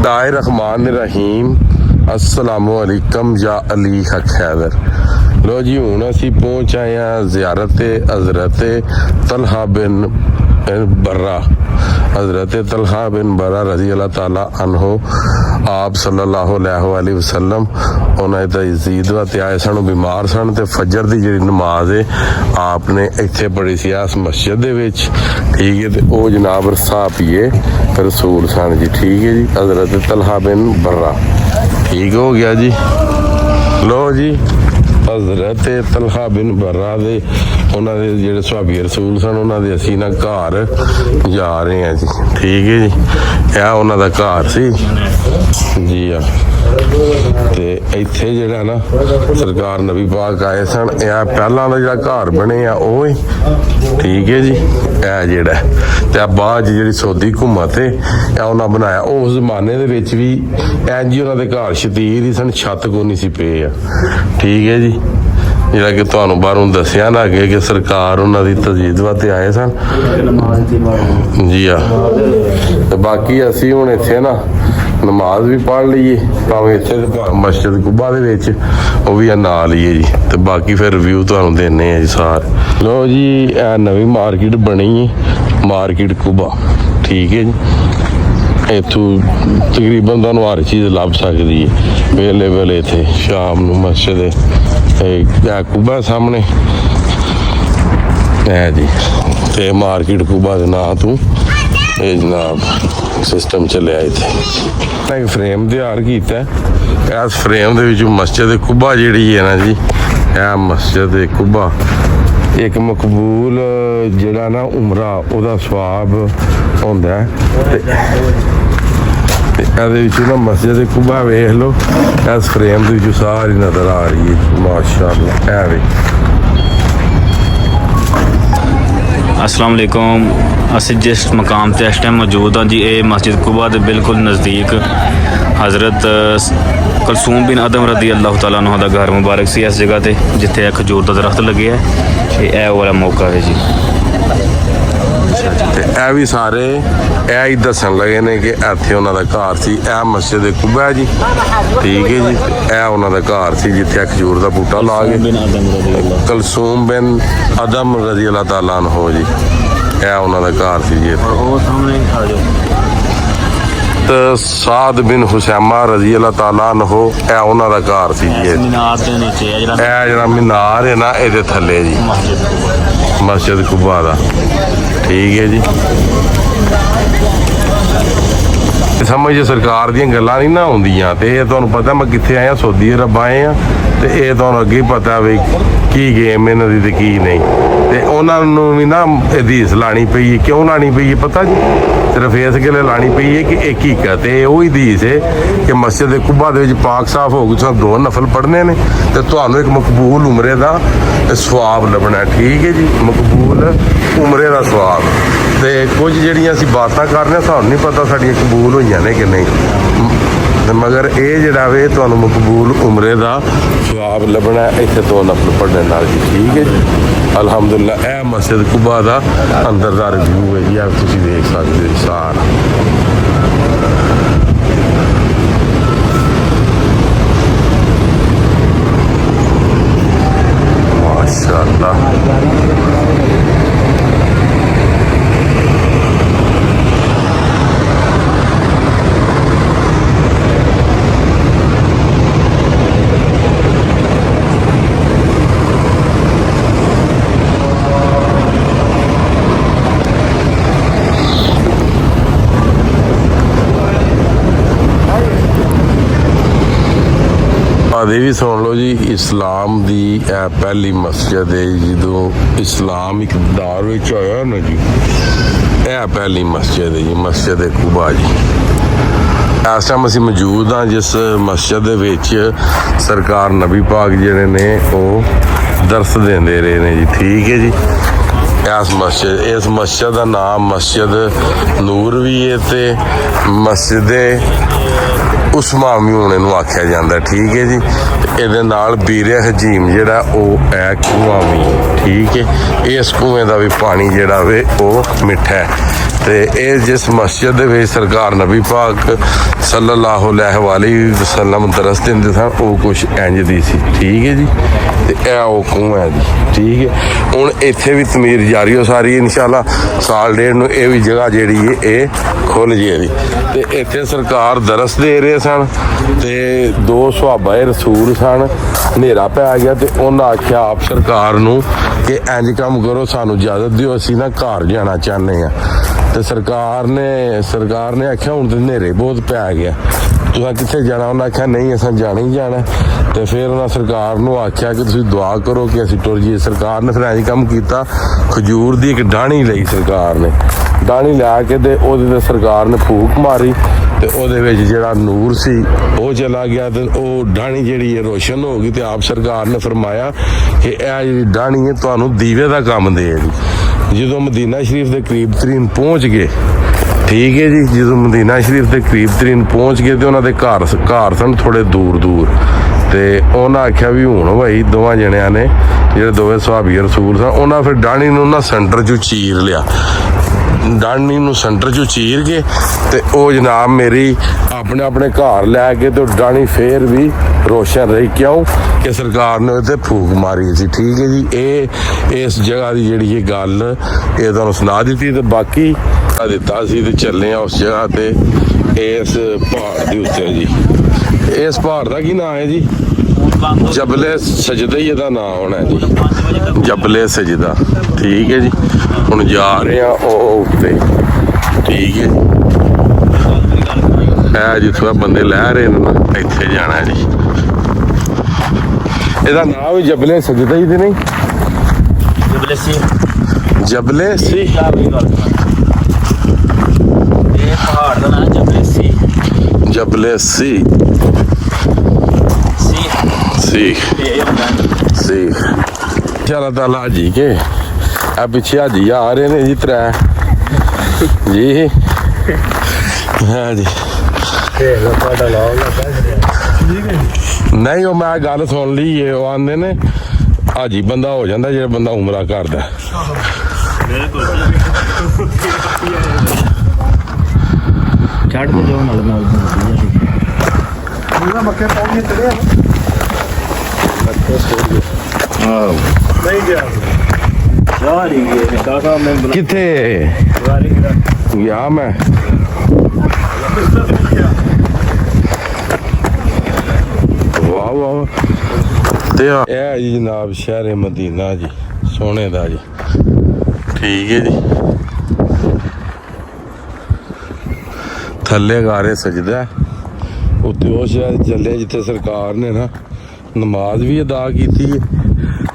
बिस्मिल्लाहिर्रहमानिर्रहीम अस्सलामुअलैकुम या अली हक हैदर। लो जी हुण असी पहुंच आए हैं ज़ियारत हज़रत तलहा बिन बर्रा। हज़रत तलहा बिन बर्रा रज़ी अल्लाह ताला अन्हो आप सल्लल्लाहु अलैहि वसल्लम उन्हें तो ईद वास्ते आए सन, बीमार सन, तो फजर की जी नमाज है आपने इत्थे पढ़ी सी इस मस्जिद दे विच। ठीक है, तो वह जनाब रसा पिए रसूल सन जी। ठीक है जी, हज़रत तलहा बिन बर्रा। ठीक हो गया जी। लो जी हज़रत तलहा बिन बर्रा दे उन्होंने जो सहाबी रसूल सन उन्होंने असी ना घर जा रहे हैं जी। ठीक है जी, यह उन्होंने घर सी जी। हाँ, तो इत्थे जिहड़ा ना सरकार नबी पाक आए सन, यह पहला का जिहड़ा घर बने आ वो ही। ठीक है जी, यह जिहड़ा ते बाद जी सौदी हुकूमत है यह उन्हें बनाया। उस जमाने दे विच भी इंज ही उन्होंने घर शतीर ही सन, छत को नहीं सी पे आ। ठीक है जी, जिहड़ा कि तुहानूं बाहरों दस्सिया ना अगे कि सरकार उन्होंने तजदीद वास्ते आए सन जी। हाँ, तो बाकी असी हुण इत्थे ना नमाज भी पढ़ लीए भावें इत्थे मस्जिद कुबा दे विच वो भी नाल ही है जी। तो बाकी फिर रिव्यू तुहानूं देने हैं जी सारे। लो जी यह नवी मार्केट बनी है, मार्केट कुबा। ठीक है जी, इत्थों तकरीबन तुहानूं हर चीज़ लभ सकती है वेले वेले। इत्थे शाम नूं मस्जिद कुबा सामने है जी। ते मार्केट कुबा के नां तो ये जनाब सिस्टम चलिया। इत्थे एक फ्रेम तैयार किया, इस फ्रेम दे विच मस्जिद कुबा जिहड़ी है ना जी, यह मस्जिद कुबा एक मकबूल जिहड़ा ना उमरा उहदा सवाब हुंदा है। ना मस्जिद कुबा वेख लो, इस फ्रेम के सारी नजर आ रही है माशाअल्लाह। है भी अस्सलाम वालेकुम। असी जिस मकाम से इस टाइम मौजूद हाँ जी, ये मस्जिद कुबा के बिल्कुल नज़दीक हज़रत कलसूम बिन अदम रदी अल्लाह तआला अन्हु दा घर मुबारक सी। इस जगह ते जिथे खजूर का दरख्त लगे है, ये वाला मौका है जी। यह भी सारे यह ही दसन लगे ने कि इत्थे उन्होंने घर सी। यह मस्जिद कुबा है जी। ठीक है जी, यह उन्होंने घर सी जिथे खजूर का बूटा ला के कलसूम बिन अदम रज़ी अल्लाह तआला अन्हु जी, यह उन्होंने घर सी जी। तो साद बिन हुसैमा रज़ी अल्लाह तआला अन्हु यह उन्होंने घर सी जी। यह जरा मीनार है ना ये थले जी मस्जिद कुबा का। ठीक है जी, समझ सरकार दी गल्लां नहीं ना आउंदियां। ते ये तुहानूं पता मैं कित्थे आया, सऊदी अरब आए हैं, तो ये तुहानूं अगे पता भी की गेम इन्हां दी ते की नहीं। ते उन्हां नूं भी ना हदीस लानी पई है। क्यों लानी पई है पता जी? सिर्फ इस गल्ले लानी पई है कि एक हकीकत है, वही हदीस है कि मस्जिद कुबा दे विच पाक साफ हो गई, तुहां 2 नफल पढ़ने ने ते तुहानूं एक मकबूल उमरे दा सवाब लभना है। ठीक है जी, मकबूल उमरे का सवाब। तो कुछ जिहड़ियां असीं बातां कर रहे सानूं नहीं पता साडियां कबूल होईयां ने कि नहीं, मगर ये जिहड़ा वे तुहानूं मकबूल उमरे का सवाब लभना है इत्थे 2 नफल पढ़ने नाल जी। ठीक है जी, अलहमदुलिल्लाह। यह मस्जिद कुबा का अंदर का रिव्यू है जी, आप तुसीं देख सकते हो सारा। माशाअल्लाह। ये भी सुन लो जी, इस्लाम की पहली मस्जिद है जो इस्लाम इकतदार विच होया ना जी, यह पहली मस्जिद है जी, मस्जिद कुबा जी। इस टाइम असीं मौजूद हाँ जिस मस्जिद विच सरकार नबी पाक जिहड़े ने वो दरस देंदे रहे ने जी। ठीक है जी, इस मस्जिद का नाम मस्जिद नूर भी है तो मस्जिद उस्मान भी होने आख्या जाता है। ठीक है जी, ये नाल बीरे हजीम जिहड़ा वो है कुआं भी। ठीक है, इस कुएं का भी पानी जिहड़ा वे वो मिठा है। ਤੇ ਇਹ ਜਿਸ ਮਸਜਿਦ ਦੇ ਵਿੱਚ ਸਰਕਾਰ ਨਬੀ ਪਾਕ ਸੱਲੱਲਾਹੁ ਅਲੈहि ਵਸੱਲਮ ਦਰਸ ਦਿੰਦੇ ਸਨ ਉਹ ਕੁਛ ਇੰਜ ਦੀ ਸੀ। ਠੀਕ ਹੈ ਜੀ, ਤੇ ਇਹ ਉਹ ਖੂਹ ਹੈ ਜੀ। ਠੀਕ ਹੈ, ਹੁਣ ਇੱਥੇ ਵੀ ਤਮੀਰ ਜਾਰੀ ਹੋ ਸਾਰੀ ਇਨਸ਼ਾਅੱਲਾ ਸਾਲ ਡੇਢ ਨੂੰ ਇਹ ਵੀ ਜਗ੍ਹਾ ਜਿਹੜੀ ਹੈ ਇਹ ਖੁੱਲ ਜਾਏਗੀ। ਤੇ ਇੱਥੇ ਸਰਕਾਰ ਦਰਸ ਦੇ ਰਹੇ ਸਨ ਤੇ ਦੋ ਸੁਹਾਬਾਏ ਰਸੂਲ ਸਨ। ਹਨੇਰਾ ਪੈ ਗਿਆ ਤੇ ਉਹਨਾਂ ਆਖਿਆ ਆਪ ਸਰਕਾਰ ਨੂੰ ਕਿ ਇੰਜ ਕੰਮ ਕਰੋ, ਸਾਨੂੰ ਇਜਾਜ਼ਤ ਦਿਓ, ਅਸੀਂ ਨਾ ਘਰ ਜਾਣਾ ਚਾਹੁੰਦੇ ਹਾਂ। ਤੇ ਸਰਕਾਰ ਨੇ ਆਖਿਆ ਹੁਣ ਤੇ ਹਨੇਰੇ ਬਹੁਤ ਪੈ ਗਿਆ, ਤੁਸੀਂ ਕਿੱਥੇ ਜਾਣਾ? ਉਹਨਾਂ ਆਖਿਆ ਨਹੀਂ ਅਸਾਂ ਜਾਣਾ ਹੀ ਜਾਣਾ। ਤੇ ਫਿਰ ਉਹਨਾਂ ਸਰਕਾਰ ਨੂੰ ਆਖਿਆ ਕਿ ਤੁਸੀਂ ਦੁਆ ਕਰੋ ਕਿ ਅਸੀਂ ਟੁਰ ਜਾਈਏ। ਸਰਕਾਰ ਨੇ ਫਿਰ ਇੰਜ ਕੰਮ ਕੀਤਾ, ਖਜੂਰ ਦੀ ਇੱਕ ਡਾਹਣੀ ਲਈ ਸਰਕਾਰ ਨੇ, ਡਾਹਣੀ ਲੈ ਕੇ ਤੇ ਉਹਦੇ ਤੇ ਸਰਕਾਰ ਨੇ ਫੂਕ ਮਾਰੀ ਤੇ ਉਹਦੇ ਵਿੱਚ ਜਿਹੜਾ ਨੂਰ ਸੀ ਉਹ ਚਲਾ ਗਿਆ ਤੇ ਉਹ ਡਾਹਣੀ ਜਿਹੜੀ ਹੈ ਰੋਸ਼ਨ ਹੋ ਗਈ। ਤੇ ਆਪ ਸਰਕਾਰ ਨੇ ਫਰਮਾਇਆ ਕਿ ਇਹ ਜਿਹੜੀ ਡਾਹਣੀ ਹੈ ਤੁਹਾਨੂੰ ਦੀਵੇ ਦਾ ਕੰਮ ਦੇਗੀ। ਜਦੋਂ ਮਦੀਨਾ ਸ਼ਰੀਫ ਦੇ ਕਰੀਬ ਤਰੀਨ ਪਹੁੰਚ ਗਏ, ਠੀਕ ਹੈ ਜੀ, ਜਦੋਂ ਮਦੀਨਾ ਸ਼ਰੀਫ ਦੇ ਕਰੀਬ ਤਰੀਨ ਪਹੁੰਚ ਗਏ ਤੇ ਉਹਨਾਂ ਦੇ ਘਰ ਸਨ ਥੋੜੇ ਦੂਰ ਤੇ ਉਹਨਾਂ ਆਖਿਆ ਵੀ ਹੁਣ ਭਾਈ ਦੋਵਾਂ ਜਣਿਆਂ ਨੇ ਜਿਹੜੇ ਦੋਵੇਂ ਸੁਹਾਬੀ ਰਸੂਲ ਸਨ ਉਹਨਾਂ ਫਿਰ ਡਾਹਣੀ ਨੂੰ ਨਾ ਸੈਂਟਰ 'ਚੋਂ ਚੀਰ ਲਿਆ। ਡਾਹਣੀ ਨੂੰ ਸੈਂਟਰ 'ਚੋਂ ਚੀਰ ਕੇ ਤੇ ਉਹ ਜਨਾਬ ਮੇਰੀ ਆਪਣੇ ਘਰ ਲੈ ਕੇ ਤੇ ਡਾਹਣੀ ਫੇਰ ਵੀ ਰੋਸ਼ਨ ਰਹੀ। ਕਿਉਂ ਕਿ ਸਰਕਾਰ ਨੇ ਉਹਦੇ ਫੂਕ ਮਾਰੀ ਸੀ। ਠੀਕ ਹੈ ਜੀ, ਇਹ ਇਸ ਜਗ੍ਹਾ ਦੀ ਜਿਹੜੀ ਇਹ ਗੱਲ ਇਹ ਤੁਹਾਨੂੰ ਸੁਣਾ ਦਿੱਤੀ ਤੇ ਬਾਕੀ ਦਿੱਤਾ ਸੀ ਤੇ ਚੱਲੇ ਆ ਉਸ ਜਗ੍ਹਾ ਤੇ ਇਸ ਪਹਾੜ ਦੇ ਉੱਤੇ ਜੀ। ਇਸ ਪਹਾੜ ਦਾ ਕੀ ਨਾਮ ਹੈ ਜੀ? ਜਬਲੇ ਸਜਦਾ ਹੀ ਇਹਦਾ ਨਾਮ ਹੋਣਾ ਜੀ, ਜਬਲੇ ਸਜਦਾ। ਠੀਕ ਹੈ ਜੀ, ਹੁਣ ਜਾ ਰਹੇ ਆ ਉਹ ਉੱਤੇ। ਠੀਕ ਹੈ ਜੀ, ਇਹ ਜਿੱਥੋਂ ਬੰਦੇ ਲੈ ਰਹੇ ਨੇ ਨਾ ਇੱਥੇ ਜਾਣਾ ਜੀ। ਇਹਦਾ ਨਾਮ ਵੀ ਜਬਲੇ ਸਜਦਾ ਹੀ ਤੇ ਨਹੀਂ ਜਬਲੇ ਸੀ ਇਹ ਪਹਾੜ ਦਾ ਨਾਮ ਜਬਲੇ ਸੀ ਅੱਲਾਹ ਤਾਲਾ ਹਾਜੀ के आ पीछे हाजी आ रहे ने जी त्रै जी हाँ जी नहीं वो मैं गल सुन ली है वो आंदे ने हाजी बंदा हो जाता जो बंदा उमरा करदा ਚੜ੍ਹ ਕੇ ਜਾਓ ਨਾਲ ਮੱਕੇ ਪਹੁੰਚ ਗਏ ਤੇਰੇ नहीं गया किथे गया मैं वाह वाह ते ਇਹ ਜੀ ਜਨਾਬ ਸ਼ਹਿਰ ਮਦੀਨਾ ਜੀ ਸੋਹਣੇ ਦਾ ਜੀ। ਠੀਕ ਹੈ ਜੀ, ਥੱਲੇ ਗਾਰੇ ਸਜਦਾ ਉੱਤੇ ਉਹ ਸ਼ਹਿਰ ਚੱਲੇ ਜਿੱਥੇ ਸਰਕਾਰ ਨੇ ਨਾ ਨਮਾਜ਼ ਵੀ ਅਦਾ ਕੀਤੀ ਹੈ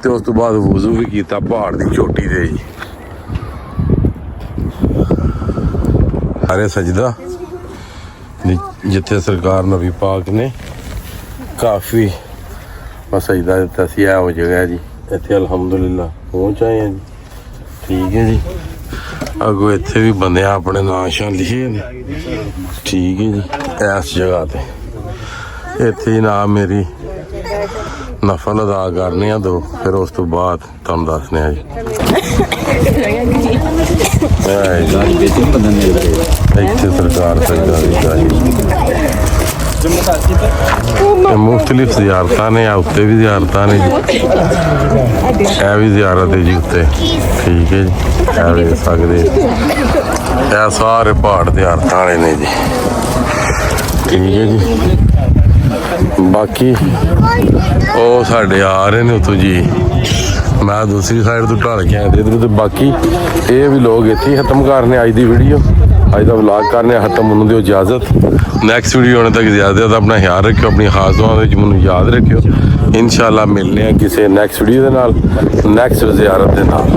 ਤੇ ਉਸ ਤੋਂ ਬਾਅਦ ਵੁਜ਼ੂ ਵੀ ਕੀਤਾ ਪਹਾੜ ਦੀ ਚੋਟੀ ਤੇ ਜੀ। ਸਾਰੇ ਸਜਦਾ ਜਿੱਥੇ ਸਰਕਾਰ ਨਬੀ ਪਾਕ ਨੇ ਕਾਫੀ ਸਜਦਾ ਦਿੱਤਾ ਸੀ। ਇਹ ਉਹ ਜਗ੍ਹਾ ਜੀ, ਇੱਥੇ ਅਲਹਮਦੁਲਿਲਾ ਪਹੁੰਚ ਆਏ ਹਾਂ ਜੀ। ਠੀਕ ਹੈ ਜੀ, ਅੱਗੋਂ ਇੱਥੇ ਵੀ ਬੰਦਿਆਂ ਆਪਣੇ ਨਾਂ ਸ਼ਾਨ ਲਿਖੇ ਨੇ। ਠੀਕ ਹੈ ਜੀ, ਇਸ ਜਗ੍ਹਾ ਤੇ ਇੱਥੇ ਹੀ ਨਾਮ ਮੇਰੀ ਨਫਲ ਅਦਾ ਕਰਨੇ ਆ ਦੋ, ਫਿਰ ਉਸ ਤੋਂ ਬਾਅਦ ਤੁਹਾਨੂੰ ਦੱਸਨੇ ਆ ਜੀ। ਇੱਥੇ ਸਰਕਾਰ ਸਜਦਾ ਮੁਖਤਲਿਫ ਜ਼ਿਆਰਤਾਂ ਨੇ, ਉੱਤੇ ਵੀ ਜ਼ਿਆਰਤਾਂ ਨੇ ਜੀ। ਇਹ ਵੀ ਜ਼ਿਆਰਤ ਹੈ ਜੀ ਉੱਤੇ। ਠੀਕ ਹੈ ਜੀ, ਇਹ ਵੇਖ ਸਕਦੇ ਇਹ ਸਾਰੇ ਪਹਾੜ ਜ਼ਿਆਰਤਾਂ ਵਾਲੇ ਨੇ ਜੀ। ਠੀਕ ਹੈ ਜੀ, ਬਾਕੀ ਉਹ ਸਾਡੇ ਆ ਰਹੇ ਨੇ ਉੱਥੋਂ ਜੀ। ਮੈਂ ਦੂਸਰੀ ਸਾਈਡ ਤੋਂ ਢਲ ਕੇ ਆਇਆ ਤੇ ਬਾਕੀ ਇਹ ਵੀ ਲੋਕ ਇੱਥੇ ਹੀ ਖਤਮ ਕਰਨੇ ਅੱਜ ਦੀ ਵੀਡੀਓ, ਅੱਜ ਦਾ ਵਲੌਗ ਕਰਨੇ ਖਤਮ। ਉਹਨੂੰ ਦਿਓ ਇਜਾਜ਼ਤ, ਨੈਕਸਟ ਵੀਡੀਓ ਆਉਣੇ ਤੱਕ ਇਜਾਜ਼ਤ। ਆਪਣਾ ਖਿਆਲ ਰੱਖਿਓ, ਆਪਣੀ ਖਾਸ ਦੁਆਵਾਂ ਵਿੱਚ ਮੈਨੂੰ ਯਾਦ ਰੱਖਿਓ। ਇਨਸ਼ਾਅੱਲਾ ਮਿਲਨੇ ਆ ਕਿਸੇ ਨੈਕਸਟ ਵੀਡੀਓ ਦੇ ਨਾਲ, ਨੈਕਸਟ ਜ਼ਿਆਰਤ ਦੇ ਨਾਲ।